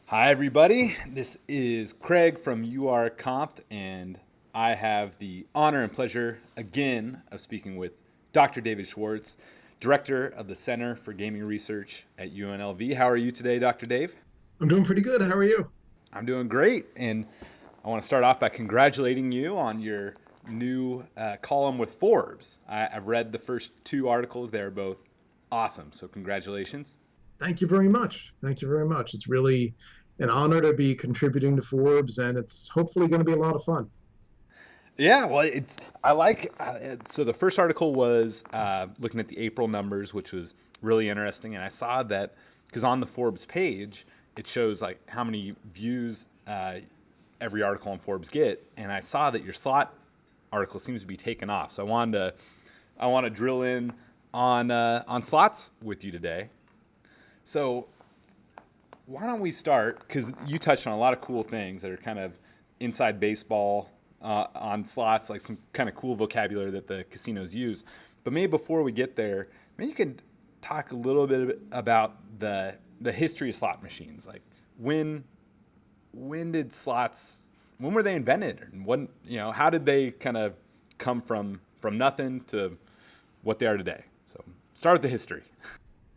Hi, everybody. This is Craig from URComped, and I have the honor and pleasure again of speaking with Dr. David Schwartz, Director of the Center for Gaming Research at UNLV. How are you today, Dr. Dave? I'm doing pretty good. How are you? I'm doing great, and I want to start off by congratulating you on your new column with Forbes. I've read the first two articles, they're both awesome, so congratulations. Thank you very much. Thank you very much. It's really an honor to be contributing to Forbes, and it's hopefully going to be a lot of fun. Yeah, well, it's I like. So the first article was looking at the April numbers, which was really interesting, and I saw that because on the Forbes page it shows like how many views every article on Forbes get, and I saw that your slot article seems to be taken off. So I want to drill in on slots with you today. So why don't we start? Because you touched on a lot of cool things that are kind of inside baseball on slots, like some kind of cool vocabulary that the casinos use. But maybe before we get there, maybe you can talk a little bit about the history of slot machines. Like when did slots? When were they invented? And when how did they kind of come from nothing to what they are today? So start with the history.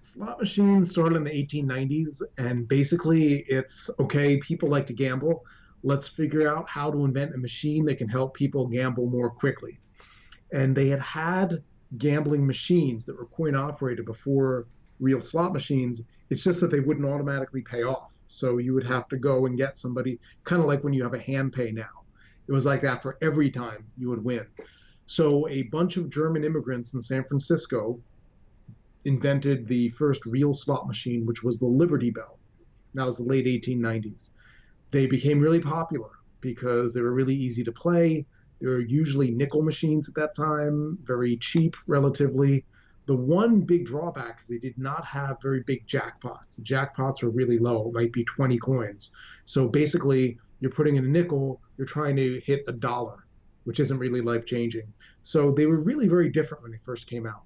Slot machines started in the 1890s, and basically it's okay, people like to gamble. Let's figure out how to invent a machine that can help people gamble more quickly. And they had gambling machines that were coin operated before real slot machines. It's just that they wouldn't automatically pay off. So you would have to go and get somebody, kind of like when you have a hand pay now. It was like that for every time you would win. So a bunch of German immigrants in San Francisco invented the first real slot machine, which was the Liberty Bell. That was the late 1890s. They became really popular because they were really easy to play. They were usually nickel machines at that time, very cheap relatively. The one big drawback is they did not have very big jackpots. The jackpots were really low, it might be 20 coins. So basically, you're putting in a nickel, you're trying to hit a dollar, which isn't really life changing. So they were really very different when they first came out.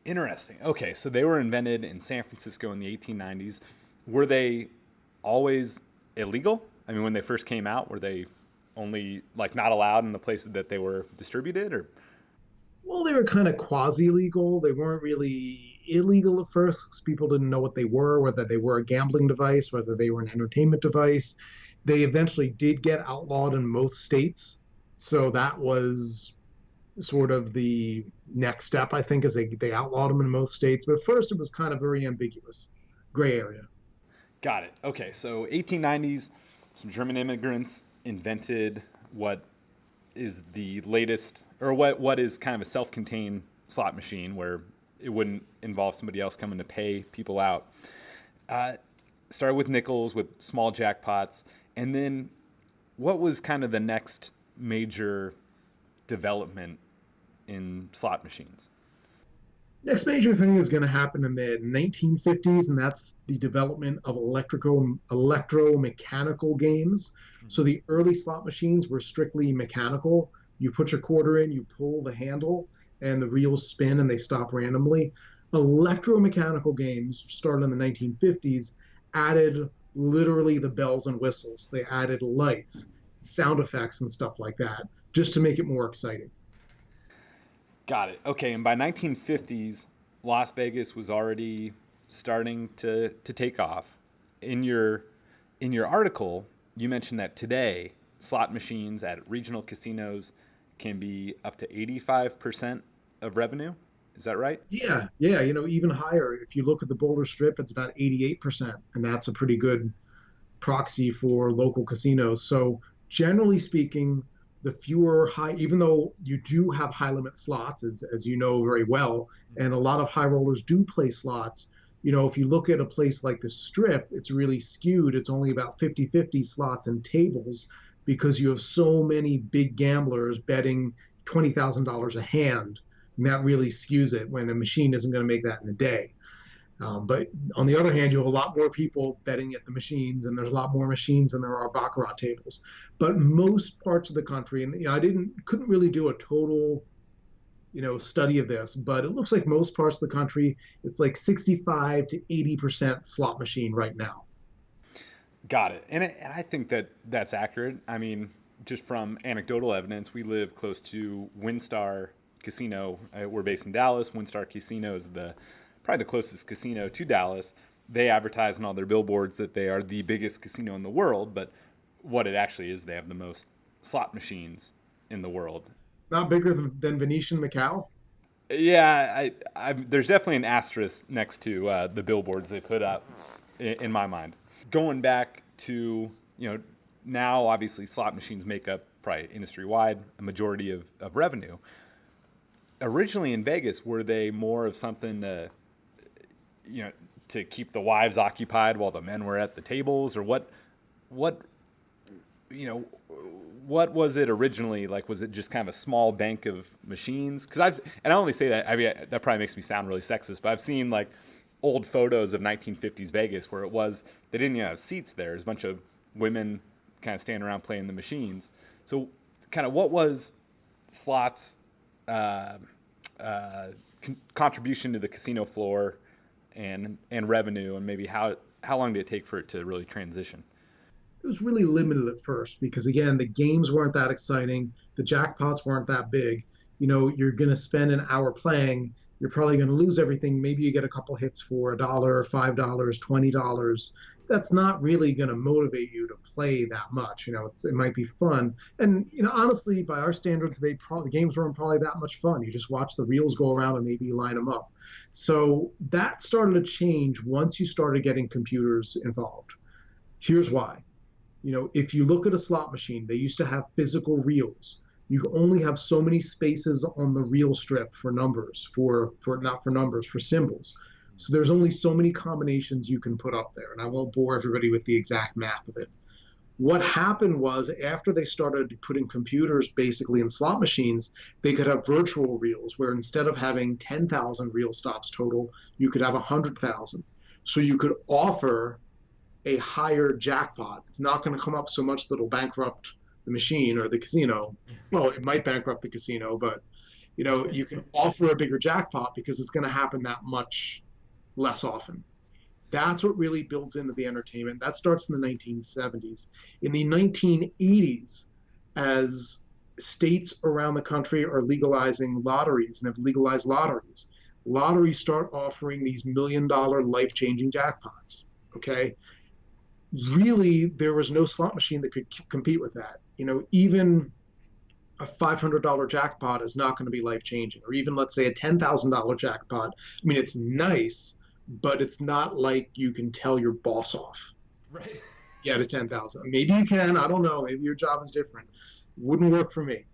Interesting. Okay, so they were invented in San Francisco in the 1890s. Were they always illegal? I mean, when they first came out, were they only like not allowed in the places that they were distributed, or? Well, they were kind of quasi legal. They weren't really illegal at first because people didn't know what they were, whether they were a gambling device, whether they were an entertainment device. They eventually did get outlawed in most states. So that was sort of the next step, I think, is they outlawed them in most states. But first, it was kind of very ambiguous, gray area. Got it. Okay, so 1890s, some German immigrants invented what is the latest, or what is kind of a self-contained slot machine where it wouldn't involve somebody else coming to pay people out. Uh, Started with nickels, with small jackpots, and then what was kind of the next major development in slot machines? Next major thing is going to happen in the 1950s, and that's the development of electromechanical games. So the early slot machines were strictly mechanical. You put your quarter in, you pull the handle, and the reels spin and they stop randomly. Electromechanical games started in the 1950s, added literally the bells and whistles. They added lights, sound effects, and stuff like that, just to make it more exciting. Got it. Okay, and by 1950s, Las Vegas was already starting to take off. In your article, you mentioned that today slot machines at regional casinos can be up to 85% of revenue. Is that right? Yeah, even higher. If you look at the Boulder Strip, it's about 88%, and that's a pretty good proxy for local casinos. So generally speaking, the fewer high, even though you do have high limit slots, as you know very well, and a lot of high rollers do play slots. If you look at a place like the Strip, it's really skewed. It's only about 50-50 slots and tables because you have so many big gamblers betting $20,000 a hand. And that really skews it when a machine isn't going to make that in a day. But on the other hand, you have a lot more people betting at the machines, and there's a lot more machines than there are baccarat tables. But most parts of the country, and I couldn't really do a total, study of this, but it looks like most parts of the country, it's like 65 to 80% slot machine right now. Got it. And I think that that's accurate. I mean, just from anecdotal evidence, we live close to WinStar Casino. We're based in Dallas. WinStar Casino is probably the closest casino to Dallas. They advertise on all their billboards that they are the biggest casino in the world, but what it actually is, they have the most slot machines in the world. Not bigger than Venetian Macau. Yeah, there's definitely an asterisk next to the billboards they put up in my mind. Going back to, now obviously slot machines make up probably industry-wide a majority of revenue. Originally in Vegas, were they more of something to keep the wives occupied while the men were at the tables, or what was it originally? Like, was it just kind of a small bank of machines? Because I only say that, I mean, that probably makes me sound really sexist, but I've seen like old photos of 1950s Vegas where they didn't even have seats there. There's a bunch of women kind of standing around playing the machines. So kind of what was slots contribution to the casino floor and revenue, and maybe how long did it take for it to really transition? It was really limited at first because, again, the games weren't that exciting. The jackpots weren't that big. You're going to spend an hour playing. You're probably going to lose everything. Maybe you get a couple hits for $1, $5, $20. That's not really going to motivate you to play that much. It might be fun. And, honestly, by our standards, the games weren't probably that much fun. You just watch the reels go around and maybe you line them up. So that started to change once you started getting computers involved. Here's why. If you look at a slot machine, they used to have physical reels. You only have so many spaces on the reel strip for numbers, for not for numbers, for symbols. So there's only so many combinations you can put up there, and I won't bore everybody with the exact math of it. What happened was, after they started putting computers basically in slot machines, they could have virtual reels where instead of having 10,000 reel stops total, you could have 100,000. So you could offer a higher jackpot. It's not going to come up so much that it'll bankrupt the machine or the casino. Well, it might bankrupt the casino, but you can offer a bigger jackpot because it's going to happen that much less often. That's what really builds into the entertainment. That starts in the 1970s. In the 1980s, as states around the country are legalizing lotteries and have legalized lotteries start offering these $1 million life-changing jackpots. Okay? Really, there was no slot machine that could compete with that. Even a $500 jackpot is not going to be life-changing, or even, let's say, a $10,000 jackpot. I mean, it's nice, but it's not like you can tell your boss off. Right. Get a 10,000. Maybe you can. I don't know. Maybe your job is different. Wouldn't work for me.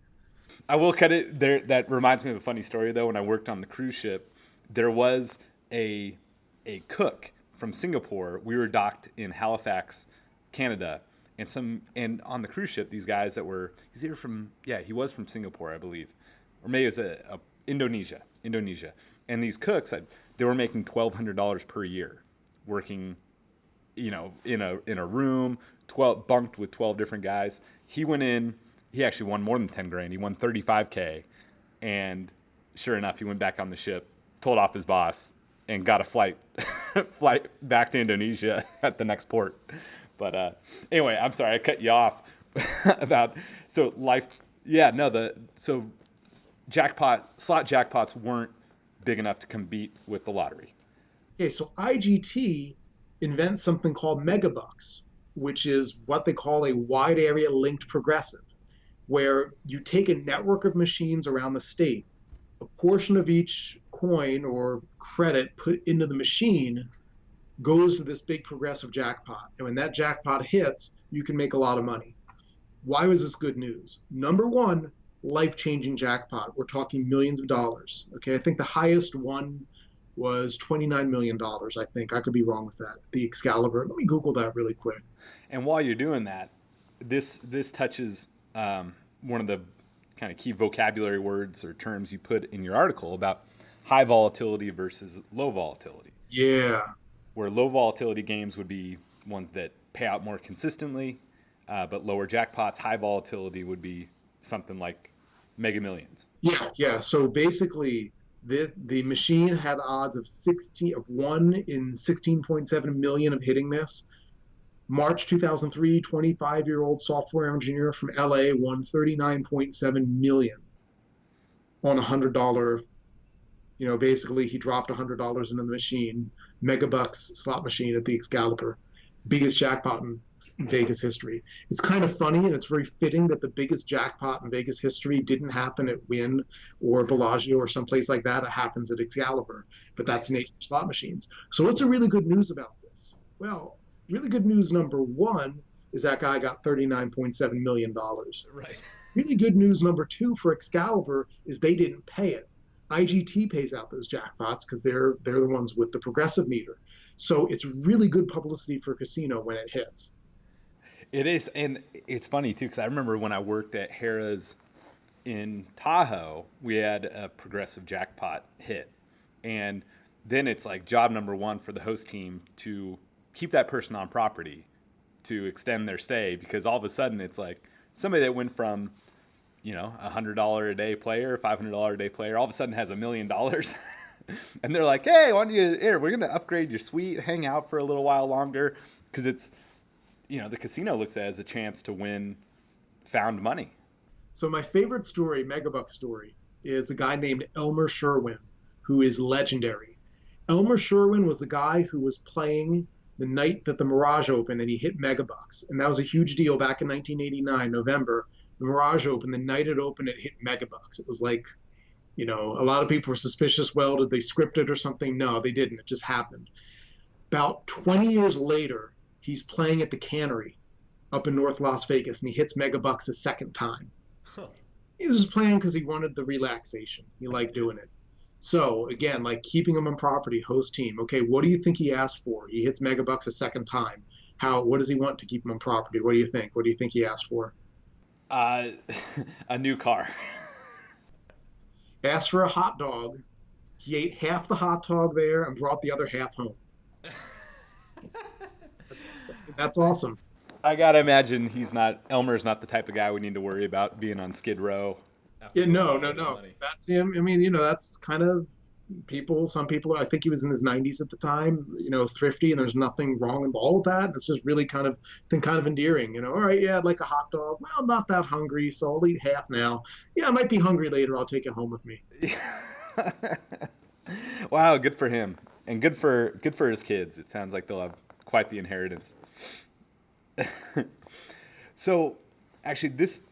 I will cut it there. That reminds me of a funny story, though. When I worked on the cruise ship, there was a cook from Singapore. We were docked in Halifax, Canada, and on the cruise ship, these guys he was from Singapore, I believe, or maybe it was Indonesia, and these cooks, they were making $1,200 per year, working, in a room, bunked with 12 different guys. He went in, he actually won more than 10 grand. He won 35K, and sure enough, he went back on the ship, told off his boss, and got a flight back to Indonesia at the next port. But anyway, I'm sorry I cut you off about slot jackpots weren't big enough to compete with the lottery. Okay, so IGT invents something called megabucks, which is what they call a wide area linked progressive, where you take a network of machines around the state, a portion of each coin or credit put into the machine goes to this big progressive jackpot. And when that jackpot hits, you can make a lot of money. Why was this good news? Number one, life-changing jackpot. We're talking millions of dollars. Okay, I think the highest one was $29 million, I think. I could be wrong with that. The Excalibur. Let me Google that really quick. And while you're doing that, this touches one of the kind of key vocabulary words or terms you put in your article about high volatility versus low volatility. Yeah. Where low volatility games would be ones that pay out more consistently, but lower jackpots. High volatility would be something like Mega Millions. Yeah. So basically, the machine had odds of 1 in 16.7 million of hitting this. March 2003, 25-year-old software engineer from LA won 39.7 million on a $100. Basically he dropped $100 into the machine, megabucks slot machine at the Excalibur, biggest jackpot in Vegas history. It's kind of funny and it's very fitting that the biggest jackpot in Vegas history didn't happen at Wynn or Bellagio or someplace like that. It happens at Excalibur, but that's the nature of slot machines. So what's the really good news about this? Well, really good news number one is that guy got $39.7 million. Right. Really good news number two for Excalibur is they didn't pay it. IGT pays out those jackpots because they're the ones with the progressive meter. So it's really good publicity for casino when it hits. It is, and it's funny too because I remember when I worked at Harrah's in Tahoe, we had a progressive jackpot hit, and then it's like job number one for the host team to keep that person on property to extend their stay, because all of a sudden it's like somebody that went from $100 a day player, $500 a day player, all of a sudden has $1 million. And they're like, hey, why don't you, here, we're going to upgrade your suite, hang out for a little while longer. Because it's, the casino looks at it as a chance to win found money. So my favorite story, Megabuck story, is a guy named Elmer Sherwin, who is legendary. Elmer Sherwin was the guy who was playing the night that the Mirage opened and he hit Megabucks. And that was a huge deal back in 1989, November. The Mirage opened, the night it opened, it hit Megabucks. It was like, a lot of people were suspicious. Well, did they script it or something? No, they didn't. It just happened. About 20 years later, he's playing at the Cannery up in North Las Vegas, and he hits Megabucks a second time. Huh. He was just playing because he wanted the relaxation. He liked doing it. So, again, like keeping him on property, host team. Okay, what do you think he asked for? He hits Megabucks a second time. What does he want to keep him on property? What do you think? What do you think he asked for? A new car. Asked for a hot dog. He ate half the hot dog there and brought the other half home. That's awesome. I gotta imagine Elmer's not the type of guy we need to worry about being on Skid Row. Yeah, no. That's him. I mean, that's kind of some people, I think he was in his 90s at the time, thrifty, and there's nothing wrong with all of that. It's just really kind of endearing, all right, yeah, I'd like a hot dog. Well, I'm not that hungry, so I'll eat half now. Yeah, I might be hungry later. I'll take it home with me. Wow, good for him. And good for his kids. It sounds like they'll have quite the inheritance. So actually this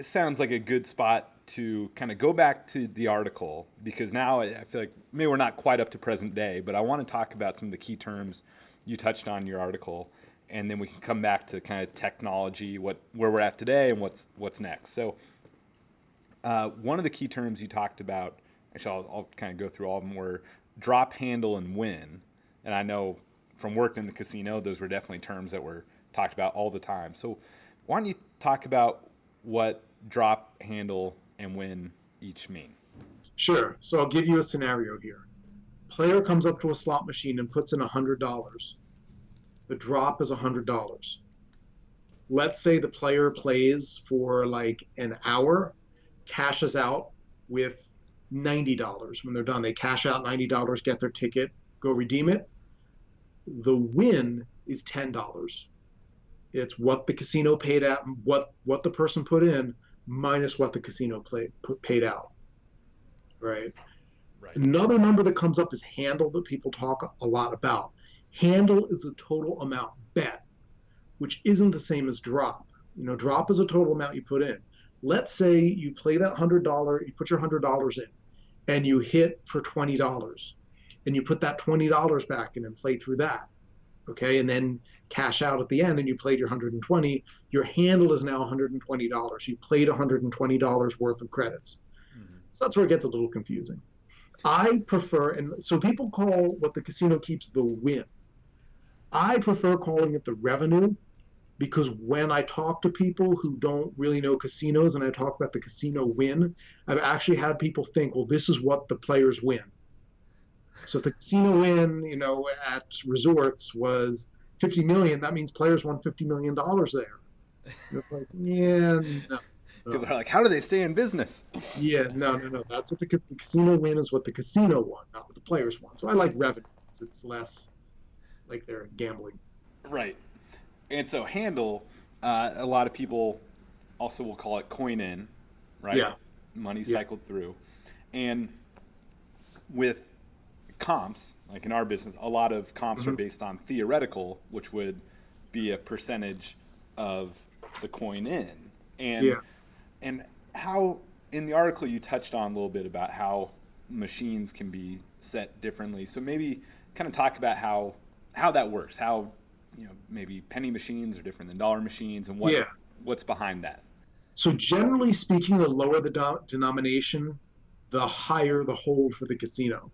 sounds like a good spot to kind of go back to the article, because now I feel like maybe we're not quite up to present day, but I want to talk about some of the key terms you touched on in your article, and then we can come back to kind of technology, where we're at today and what's next. So one of the key terms you talked about, actually I'll kind of go through all of them, were drop, handle, and win. And I know from working in the casino, those were definitely terms that were talked about all the time. So why don't you talk about what drop, handle, and win each mean? Sure. So I'll give you a scenario here. Player comes up to a slot machine and puts in $100. The drop is $100. Let's say the player plays for like an hour, cashes out with $90. When they're done, they cash out $90, get their ticket, go redeem it. The win is $10. It's what the casino paid out, what the person put in, minus what the casino paid out, right? Another number that comes up is handle, that people talk a lot about. Handle is the total amount bet, which isn't the same as drop. Drop is a total amount you put in. Let's say you play that $100, you put your $100 in, and you hit for $20, and you put that $20 back in and play through that. Okay, and then cash out at the end and you played your 120, your handle is now $120. You played $120 worth of credits. Mm-hmm. So that's where it gets a little confusing. I prefer, and so people call what the casino keeps the win. I prefer calling it the revenue, because when I talk to people who don't really know casinos and I talk about the casino win, I've actually had people think, well, this is what the players win. So if the casino win, at resorts was 50 million, that means players won $50 million there. It's like, yeah, no. People are like, how do they stay in business? Yeah, no. That's what the casino win is, what the casino won, not what the players won. So I like revenue. It's less like they're gambling. Right. And so handle, a lot of people also will call it coin in, right? Yeah, Money yeah, cycled through. And with comps, like in our business, a lot of comps are hmm based on theoretical, which would be a percentage of the coin in. And yeah. and how in the article you touched on a little bit about how machines can be set differently. So maybe kind of talk about how that works, how maybe penny machines are different than dollar machines and Yeah. what's behind that. So generally speaking, the lower the denomination, the higher the hold for the casino.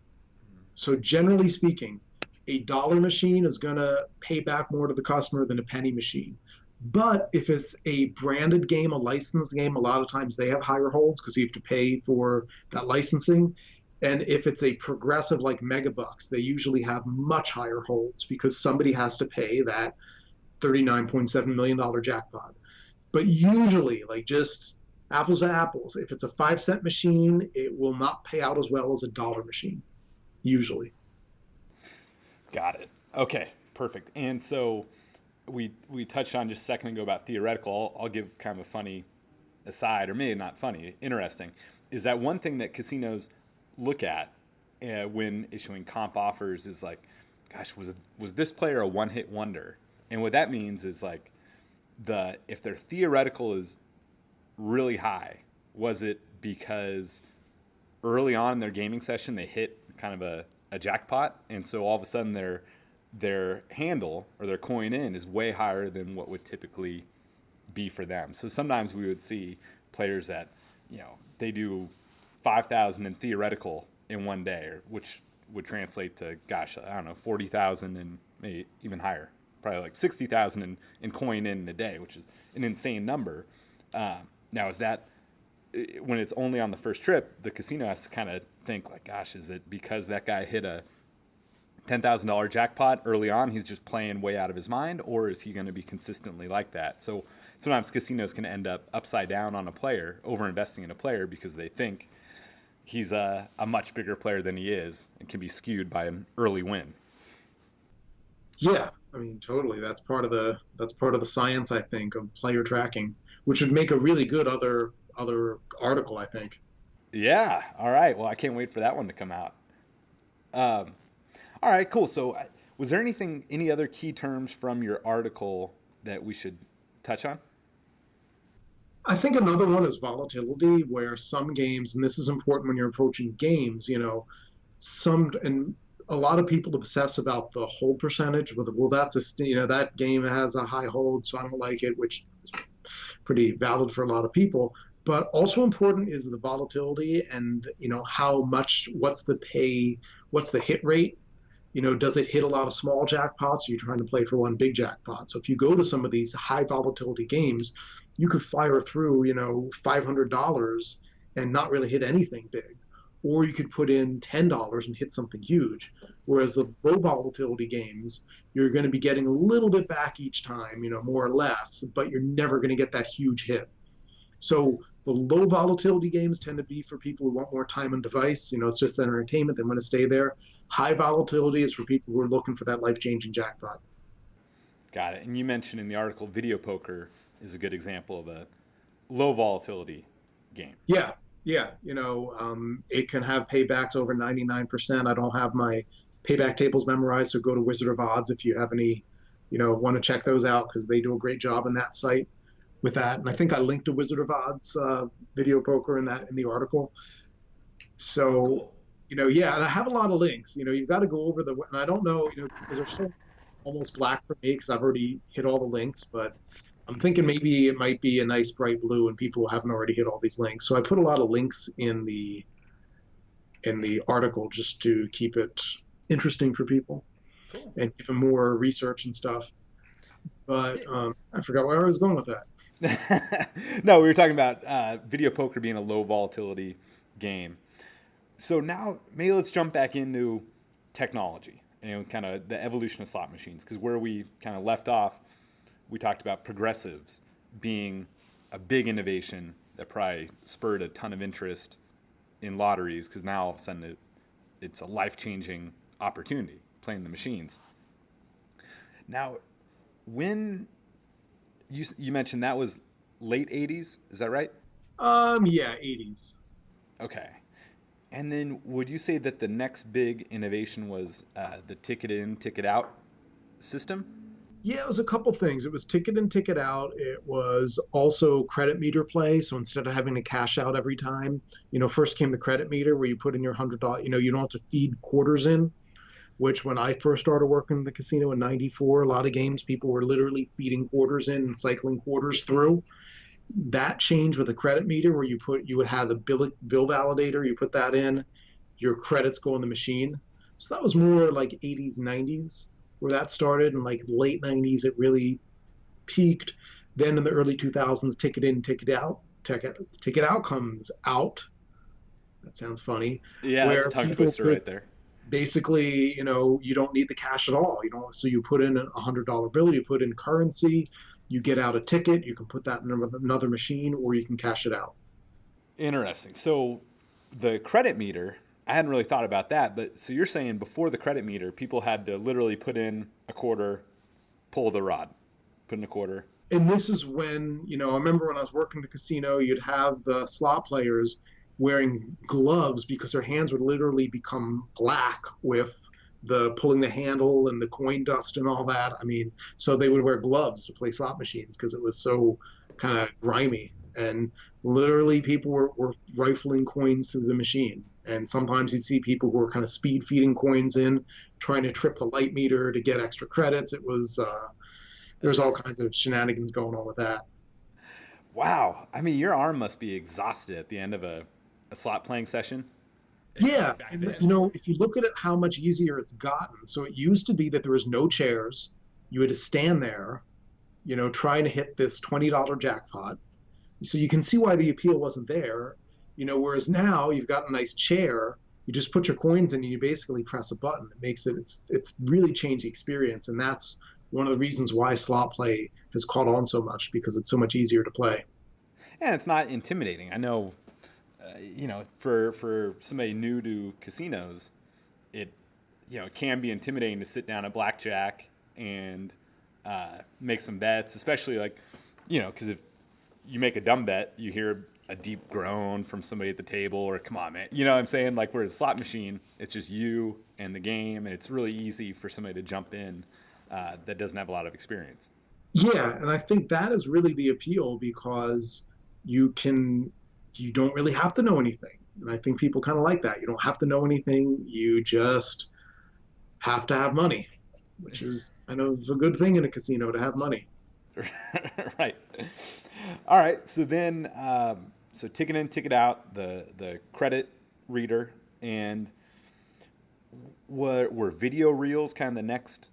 So generally speaking, a dollar machine is going to pay back more to the customer than a penny machine. But if it's a branded game, a licensed game, a lot of times they have higher holds because you have to pay for that licensing. And if it's a progressive like Megabucks, they usually have much higher holds because somebody has to pay that $39.7 million jackpot. But usually, like just apples to apples, if it's a 5 cent machine, it will not pay out as well as a dollar machine, usually. Got it. Okay, perfect. And so we touched on just a second ago about theoretical. I'll give kind of a funny aside, or maybe not funny, interesting, is that one thing that casinos look at when issuing comp offers is like, gosh, was this player a one hit wonder? And what that means is like if their theoretical is really high, was it because early on in their gaming session they hit kind of a jackpot, and so all of a sudden their handle or their coin in is way higher than what would typically be for them. So sometimes we would see players that they do 5,000 in theoretical in one day, which would translate to, gosh, I don't know, 40,000 and maybe even higher, probably like 60,000 in coin in a day, which is an insane number. Now, is that when it's only on the first trip, the casino has to kind of think like, gosh, is it because that guy hit a $10,000 jackpot early on, he's just playing way out of his mind, or is he going to be consistently like that? So sometimes casinos can end up upside down on a player, over investing in a player because they think he's a much bigger player than he is and can be skewed by an early win. Yeah, I mean, totally. That's part of the science, I think, of player tracking, which would make a really good other article, I think. Yeah. All right. Well, I can't wait for that one to come out. All right. Cool. So, was there any other key terms from your article that we should touch on? I think another one is volatility, where some games, and this is important when you're approaching games, some and a lot of people obsess about the hold percentage. Well, that's that game has a high hold, so I don't like it, which is pretty valid for a lot of people. But also important is the volatility and how much, what's the hit rate. Does it hit a lot of small jackpots? Or are you trying to play for one big jackpot? So if you go to some of these high volatility games, you could fire through, $500 and not really hit anything big. Or you could put in $10 and hit something huge. Whereas the low volatility games, you're going to be getting a little bit back each time, more or less, but you're never going to get that huge hit. So the low volatility games tend to be for people who want more time on device. It's just entertainment. They want to stay there. High volatility is for people who are looking for that life-changing jackpot. Got it. And you mentioned in the article, video poker is a good example of a low volatility game. Yeah, yeah. It can have paybacks over 99%. I don't have my payback tables memorized, so go to Wizard of Odds if you have any, want to check those out because they do a great job on that site with that. And I think I linked to Wizard of Odds video poker in the article. Oh, So, cool. yeah, and I have a lot of links. You've got to go over and I don't know, because they're so almost black for me because I've already hit all the links, but I'm thinking maybe it might be a nice bright blue and people haven't already hit all these links. So I put a lot of links in the article just to keep it interesting for people Cool. and give them more research and stuff. But I forgot where I was going with that. No, we were talking about video poker being a low volatility game. So now maybe let's jump back into technology and kind of the evolution of slot machines, because where we kind of left off, we talked about progressives being a big innovation that probably spurred a ton of interest in lotteries, because now all of a sudden it's a life-changing opportunity playing the machines. Now, when you mentioned that was late 80s. Is that right? Yeah, 80s. Okay. And then would you say that the next big innovation was the ticket in, ticket out system? Yeah, it was a couple things. It was ticket in, ticket out. It was also credit meter play. So instead of having to cash out every time, first came the credit meter where you put in your $100. You don't have to feed quarters in, which when I first started working in the casino in '94, a lot of games people were literally feeding quarters in and cycling quarters through. That changed with a credit meter where you would have the bill validator, you put that in, your credits go in the machine. So that was more like 80s, 90s where that started, and like late 90s it really peaked. Then in the early 2000s, ticket in, ticket out comes out. That sounds funny. Yeah, that's a Where tongue people twister could right there. basically, you don't need the cash at all. So you put in $100 bill, you put in currency, you get out a ticket, you can put that in another machine, or you can cash it out. Interesting. So the credit meter, I hadn't really thought about that, but so you're saying before the credit meter, people had to literally put in a quarter, pull the rod, put in a quarter. And this is when, I remember when I was working the casino, you'd have the slot players wearing gloves because their hands would literally become black with the pulling the handle and the coin dust and all that. I mean, so they would wear gloves to play slot machines because it was so kind of grimy. And literally people were rifling coins through the machine. And sometimes you'd see people who were kind of speed feeding coins in, trying to trip the light meter to get extra credits. There's all kinds of shenanigans going on with that. Wow. I mean, your arm must be exhausted at the end of a slot playing session. Yeah, Back and then. if you look at it, how much easier it's gotten. So it used to be that there was no chairs. You had to stand there, trying to hit this $20 jackpot. So you can see why the appeal wasn't there. Whereas now you've got a nice chair. You just put your coins in and you basically press a button. It's really changed the experience, and that's one of the reasons why slot play has caught on so much because it's so much easier to play. And it's not intimidating. I know, for somebody new to casinos, it it can be intimidating to sit down at blackjack and make some bets, especially like because if you make a dumb bet, you hear a deep groan from somebody at the table, or come on, man, you know what I'm saying? Like, whereas a slot machine, it's just you and the game, and it's really easy for somebody to jump in that doesn't have a lot of experience. Yeah, and I think that is really the appeal because you don't really have to know anything. And I think people kind of like that. You don't have to know anything. You just have to have money, which is, I know, is a good thing in a casino to have money. Right. All right. So then, so ticket in, ticket out, the credit reader, and were video reels kind of the next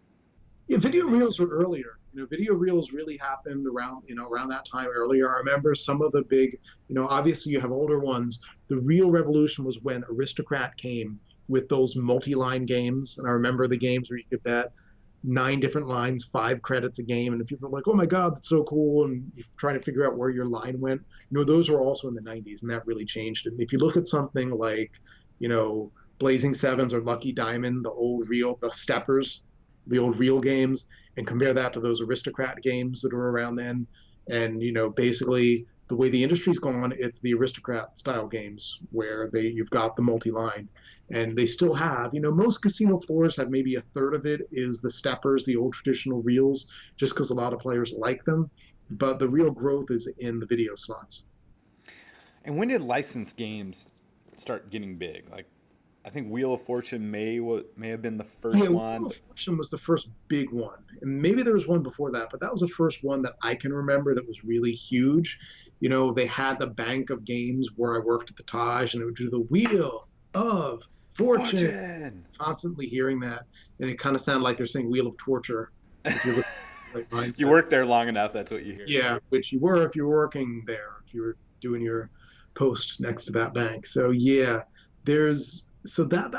Yeah, video reels innovation? were earlier. Video reels really happened around that time earlier. I remember some of the big, obviously you have older ones. The real revolution was when Aristocrat came with those multi-line games. And I remember the games where you could bet 9 different lines, 5 credits a game, and people are like, "Oh my God, that's so cool!" And you're trying to figure out where your line went. Those were also in the '90s, and that really changed it. And if you look at something like, you know, Blazing Sevens or Lucky Diamond, the steppers, the old real games, and compare that to those aristocrat games that were around then, and basically the way the industry's gone, it's the aristocrat style games where you've got the multi-line and they still have, most casino floors have maybe a third of it is the steppers, the old traditional reels, just because a lot of players like them. But the real growth is in the video slots. And when did licensed games start getting big? Like, I think Wheel of Fortune may have been the Yeah, first Wheel one. of Fortune was the first big one. And maybe there was one before that, but that was the first one that I can remember that was really huge. They had the bank of games where I worked at the Taj, and it would do the Wheel of Fortune, Fortune. constantly hearing that. And it kind of sounded like they're saying Wheel of Torture if you're looking at the right You mindset. work there long enough, that's what you hear. Yeah, which you were if you were working there, if you were doing your post next to that bank. So yeah, that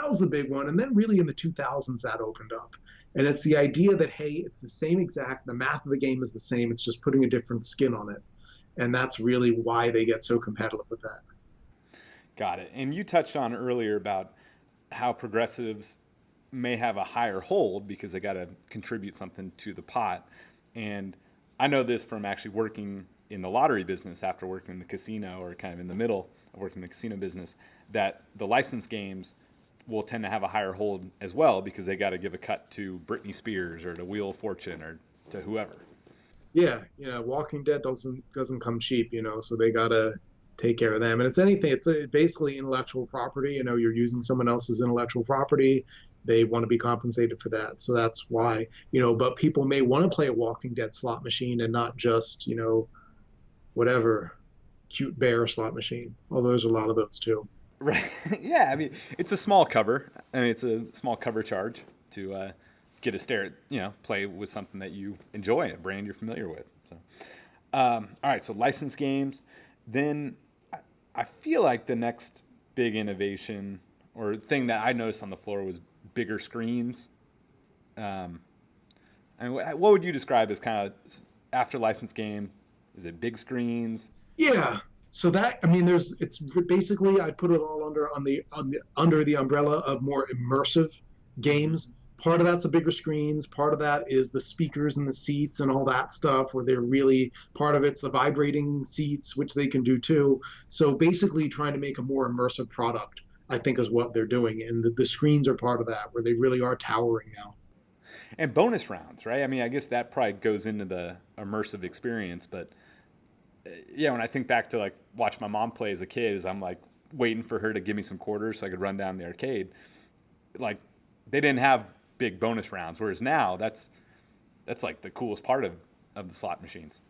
was the big one. And then really in the 2000s that opened up. And it's the idea that hey, it's the math of the game is the same, it's just putting a different skin on it. And that's really why they get so competitive with that. Got it. And you touched on earlier about how progressives may have a higher hold because they got to contribute something to the pot. And I know this from actually working in the lottery business after working in the casino, or kind of in the middle of working in the casino business, that the licensed games will tend to have a higher hold as well because they got to give a cut to Britney Spears or to Wheel of Fortune or to whoever. Yeah, Walking Dead doesn't come cheap, so they gotta take care of them. And it's anything, it's basically intellectual property. You're using someone else's intellectual property. They want to be compensated for that. So that's why, but people may want to play a Walking Dead slot machine and not just, whatever cute bear slot machine. Although there's a lot of those too. Right. Yeah. I mean, it's a small cover. I mean, it's a small cover charge to get a stare at, play with something that you enjoy, a brand you're familiar with. So, all right. So licensed games. Then I feel like the next big innovation or thing that I noticed on the floor was bigger screens. And what would you describe as kind of after licensed game? Is it big screens? Yeah. So that, I mean, it's basically, I'd put it all under the umbrella of more immersive games. Part of that's the bigger screens. Part of that is the speakers and the seats and all that stuff, where they're really, part of it's the vibrating seats, which they can do too. So basically trying to make a more immersive product, I think, is what they're doing. And the screens are part of that, where they really are towering now. And bonus rounds, right? I mean, I guess that probably goes into the immersive experience, but yeah, when I think back to like watch my mom play as a kid, is I'm like waiting for her to give me some quarters so I could run down the arcade. Like they didn't have big bonus rounds, whereas now that's like the coolest part of the slot machines.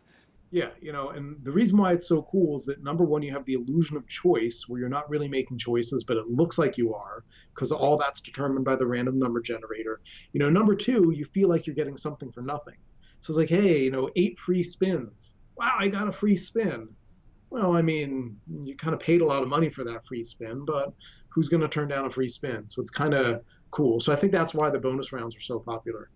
Yeah, and the reason why it's so cool is that number one, you have the illusion of choice where you're not really making choices, but it looks like you are because all that's determined by the random number generator. Number two, you feel like you're getting something for nothing. So it's like, hey, 8 free spins. Wow, I got a free spin. Well, I mean, you kind of paid a lot of money for that free spin, but who's going to turn down a free spin? So it's kind of cool. So I think that's why the bonus rounds are so popular.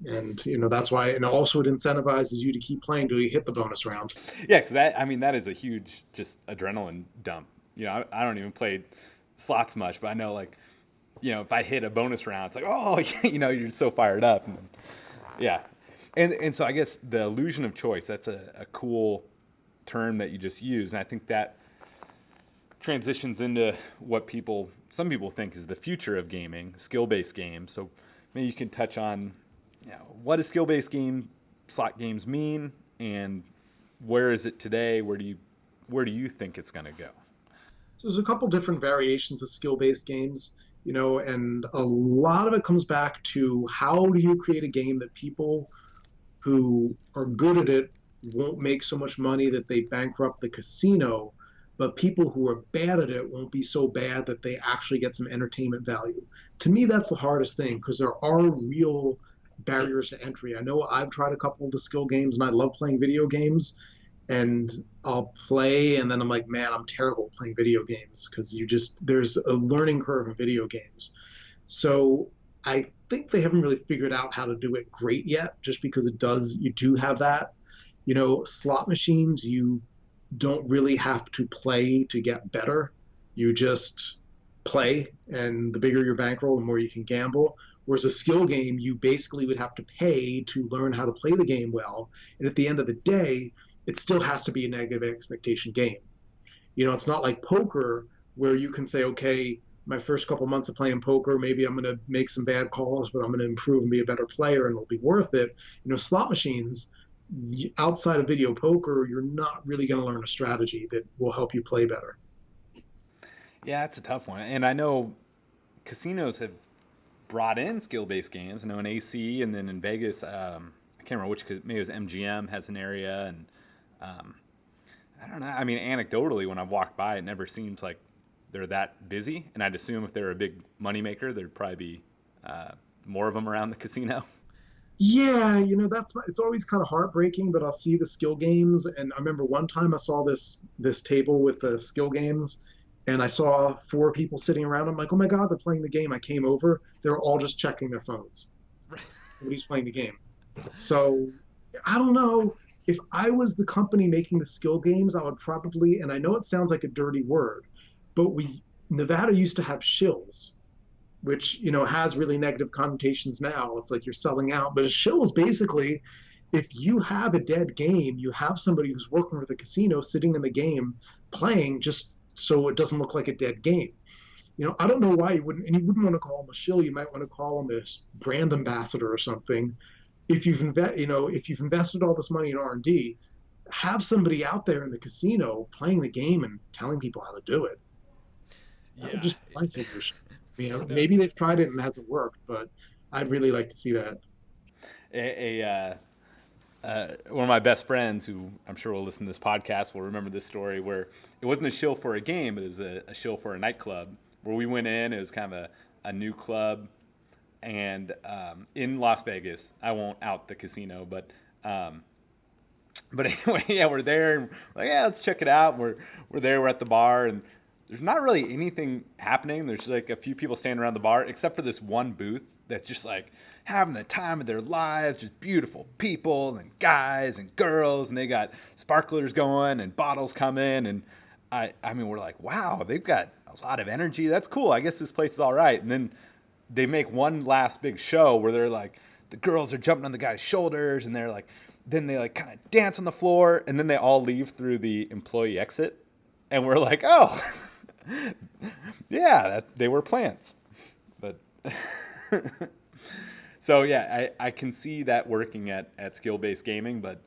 And, that's why, and also it incentivizes you to keep playing till you hit the bonus round. Yeah, because that is a huge just adrenaline dump. I don't even play slots much, but I know like, if I hit a bonus round, it's like, oh, you're so fired up. And then, yeah. And so I guess the illusion of choice, that's a cool term that you just used. And I think that transitions into what some people think is the future of gaming, skill-based games. So maybe you can touch on, what does skill-based slot games mean, and where is it today? Where do you think it's going to go? So there's a couple different variations of skill-based games, and a lot of it comes back to how do you create a game that people who are good at it won't make so much money that they bankrupt the casino, but people who are bad at it won't be so bad that they actually get some entertainment value. To me, that's the hardest thing because there are real barriers to entry. I know I've tried a couple of the skill games and I love playing video games, and I'll play and then I'm like, man, I'm terrible at playing video games because there's a learning curve in video games. So I think they haven't really figured out how to do it great yet, just because you do have that. Slot machines, you don't really have to play to get better. You just play, and the bigger your bankroll, the more you can gamble. Whereas a skill game, you basically would have to pay to learn how to play the game well. And at the end of the day, it still has to be a negative expectation game. It's not like poker where you can say, okay, my first couple months of playing poker, maybe I'm going to make some bad calls, but I'm going to improve and be a better player and it'll be worth it. Slot machines, outside of video poker, you're not really going to learn a strategy that will help you play better. Yeah, it's a tough one. And I know casinos have brought in skill-based games. I know in AC and then in Vegas, I can't remember which, maybe it was MGM has an area. And I don't know. I mean, anecdotally, when I've walked by, it never seems like they're that busy. And I'd assume if they're a big moneymaker, there'd probably be more of them around the casino. Yeah, it's always kind of heartbreaking, but I'll see the skill games. And I remember one time I saw this table with the skill games, and I saw 4 people sitting around. I'm like, oh my God, they're playing the game. I came over. They were all just checking their phones. Nobody's playing the game. So I don't know. If I was the company making the skill games, I would probably, and I know it sounds like a dirty word, but Nevada used to have shills, which, has really negative connotations now. It's like you're selling out. But a shill is basically, If you have a dead game, you have somebody who's working for the casino sitting in the game playing just so it doesn't look like a dead game. I don't know why you wouldn't, and you wouldn't want to call him a shill. You might want to call him this brand ambassador or something. If you've invested all this money in R&D, have somebody out there in the casino playing the game and telling people how to do it. That would Yeah. just be my solution. No. Maybe they've tried it and it hasn't worked, but I'd really like to see that. One of my best friends, who I'm sure will listen to this podcast, will remember this story where it wasn't a shill for a game, but it was a shill for a nightclub where we went in. It was kind of a new club, and in Las Vegas. I won't out the casino, but anyway, yeah, we're there. And we're like, yeah, let's check it out. We're there. We're at the bar, and there's not really anything happening. There's like a few people standing around the bar, except for this one booth that's just like having the time of their lives. Just beautiful people and guys and girls, and they got sparklers going and bottles coming. And I mean, we're like, wow, they've got a lot of energy. That's cool. I guess this place is all right. And then they make one last big show where they're like, the girls are jumping on the guy's shoulders, and they're like, then they like kind of dance on the floor, and then they all leave through the employee exit, and we're like, oh, yeah, they were plants, but so yeah, I can see that working at skill-based gaming, but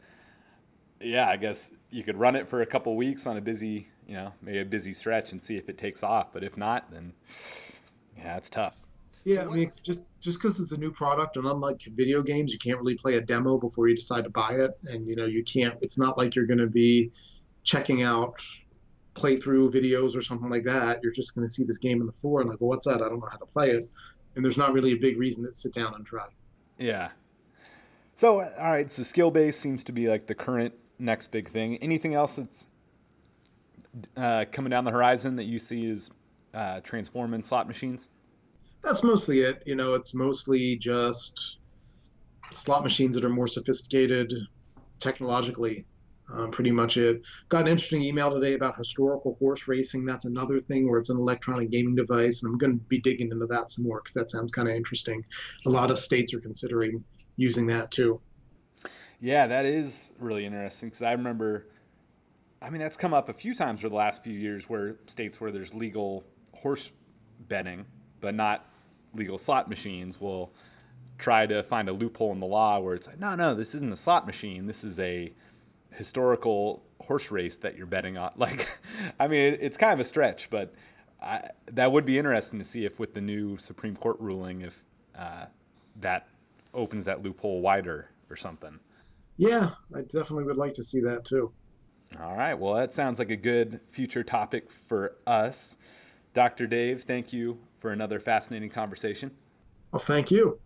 yeah, I guess you could run it for a couple weeks on a busy, maybe a busy stretch and see if it takes off, but if not, then yeah, it's tough. So Yeah, I what? mean, just because it's a new product, and unlike video games, you can't really play a demo before you decide to buy it, and you can't. It's not like you're going to be checking out playthrough videos or something like that. You're just going to see this game on the floor and like, well, what's that? I don't know how to play it, and there's not really a big reason to sit down and try. Yeah. So all right, so skill based seems to be like the current next big thing. Anything else that's coming down the horizon that you see is transforming slot machines? That's mostly it. It's mostly just slot machines that are more sophisticated technologically. Pretty much it. Got an interesting email today about historical horse racing. That's another thing where it's an electronic gaming device, and I'm going to be digging into that some more because that sounds kind of interesting. A lot of states are considering using that too. Yeah, that is really interesting because I remember, I mean, that's come up a few times for the last few years where states where there's legal horse betting, but not legal slot machines will try to find a loophole in the law where it's like, no, no, this isn't a slot machine. This is a historical horse race that you're betting on. Like, I mean, it's kind of a stretch, but that would be interesting to see if with the new Supreme Court ruling, if that opens that loophole wider or something. Yeah, I definitely would like to see that too. All right. Well, that sounds like a good future topic for us. Dr. Dave, thank you for another fascinating conversation. Well, thank you.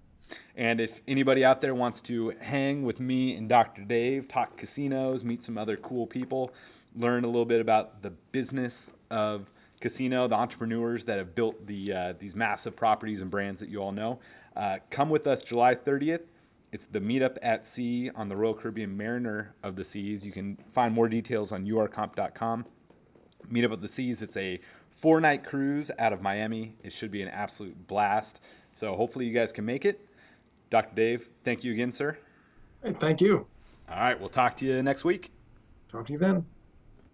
And if anybody out there wants to hang with me and Dr. Dave, talk casinos, meet some other cool people, learn a little bit about the business of casino, the entrepreneurs that have built these massive properties and brands that you all know, come with us July 30th. It's the Meetup at Sea on the Royal Caribbean Mariner of the Seas. You can find more details on urcomp.com. Meetup of the Seas, it's a 4-night cruise out of Miami. It should be an absolute blast. So hopefully you guys can make it. Dr. Dave, thank you again, sir. Hey, thank you. All right, we'll talk to you next week. Talk to you then.